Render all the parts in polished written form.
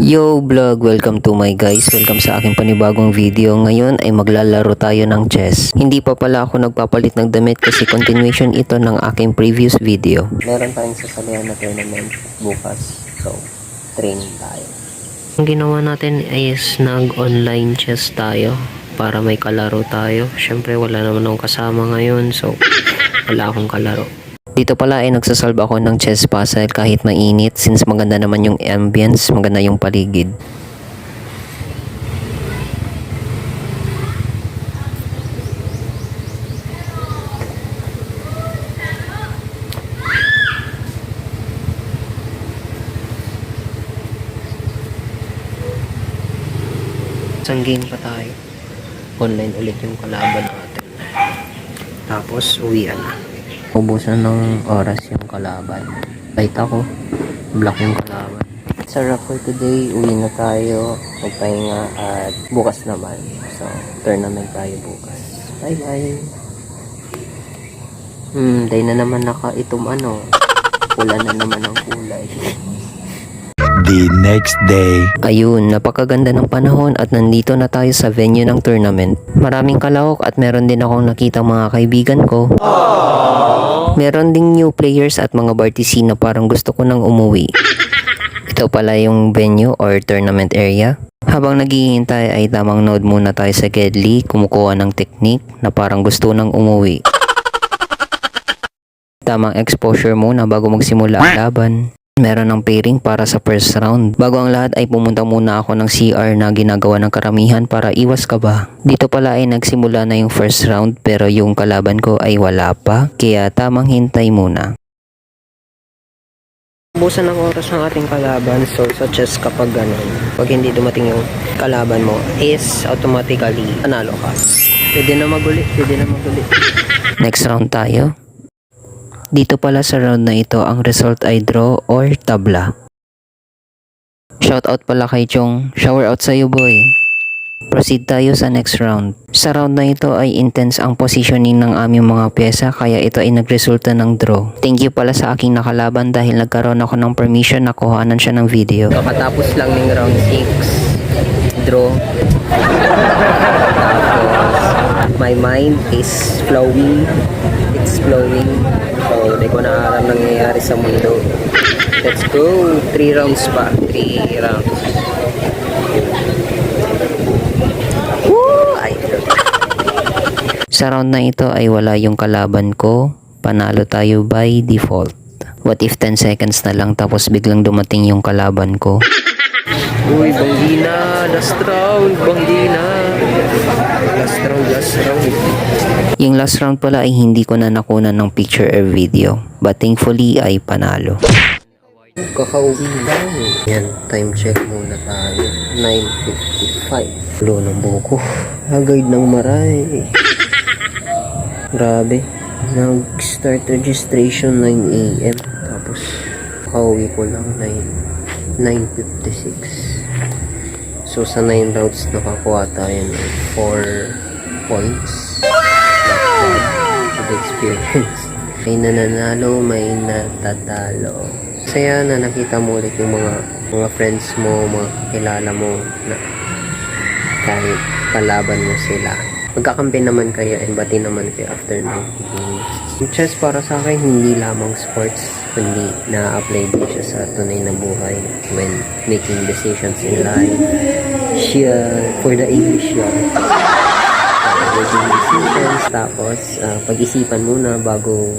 Yo vlog, welcome to my guys. Welcome sa aking panibagong video. Ngayon ay maglalaro tayo ng chess. Hindi pa pala ako nagpapalit ng damit kasi continuation ito ng aking previous video. Meron tayong sasalihan na tournament bukas. So, training tayo. Ang ginawa natin is nag-online chess tayo para may kalaro tayo. Syempre wala naman akong kasama ngayon, so wala akong kalaro. Dito pala ay nagsasolve ako ng chess puzzle kahit mainit since maganda naman yung ambience, maganda yung paligid. Isang game pa tayo. Online ulit yung kalaban natin. Tapos uwian na. Ubusan ng oras yung kalaban. Light ako. Block yung kalaban. Sarap for today. Uwi na tayo. Magpahinga at bukas naman. So, tournament tayo bukas. Bye bye. Day na naman nakaitom ano. Pula na naman ang kulay. The next day. Ayun, napakaganda ng panahon at nandito na tayo sa venue ng tournament. Maraming kalahok at meron din akong nakita mga kaibigan ko. Meron ding new players at mga bartisi na parang gusto ko nang umuwi. Ito pala yung venue or tournament area. Habang naghihintay ay tamang node muna tayo sa Gedli, kumukuha ng technique na parang gusto nang umuwi. Tamang exposure muna bago magsimula ang laban. Meron ng pairing para sa first round. Bago ang lahat ay pumunta muna ako ng CR na ginagawa ng karamihan para iwas kaba. Dito pala ay nagsimula na yung first round pero yung kalaban ko ay wala pa. Kaya tamang hintay muna. Ubusan ng oras ng ating kalaban. So sa chess kapag ganun, pag hindi dumating yung kalaban mo is automatically panalo ka. Pwede na magulit. Next round tayo. Dito pala sa round na ito, ang result ay draw or tabla. Shoutout pala kay Chong. Shower out sa'yo boy. Proceed tayo sa next round. Sa round na ito ay intense ang positioning ng aming mga pyesa kaya ito ay nagresulta ng draw. Thank you pala sa aking nakalaban dahil nagkaroon ako ng permission na kuhanan siya ng video. Katapos lang ng round 6. Draw. My mind is flowing. It's flowing. So, hindi ko na alam nangyayari sa mundo. Let's go. 3 rounds pa. 3 rounds. Woo! Ay. Sa round na ito ay wala yung kalaban ko. Panalo tayo by default. What if 10 seconds na lang tapos biglang dumating yung kalaban ko? Uy, Banggina! Last round! Banggina! Last round. Yung last round pala ay hindi ko na nakunan ng picture or video. But thankfully ay panalo. Kakauwi lang. Yan, time check muna tayo. 9:55. Ulo ng buko. Hagard ng maray. Grabe. Nag-start registration 9 AM. Tapos, kakauwi ko lang 9:56. So, sa 9 rounds, nakakuha tayo ng 4 points. Good experience. May nananalo, may natatalo. Saya na nakita mo ulit yung mga friends mo, mga kilala mo na kahit kalaban mo sila. Magkakampi naman kayo and bati naman kayo after ng games. Yung chess para sa akin, hindi lamang sports, kundi na-apply din siya sa tunay na buhay when making decisions in life. For the English yun. Making decisions, tapos pag-isipan muna bago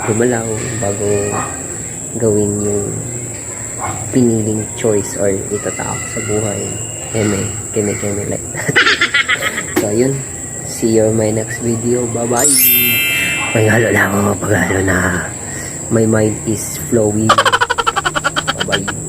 gumalaw, bago gawin yung piniling choice or itatak sa buhay. Keme like that. So, yun. See you on my next video. Bye-bye. May halo na. My mind is flowing. Bye-bye.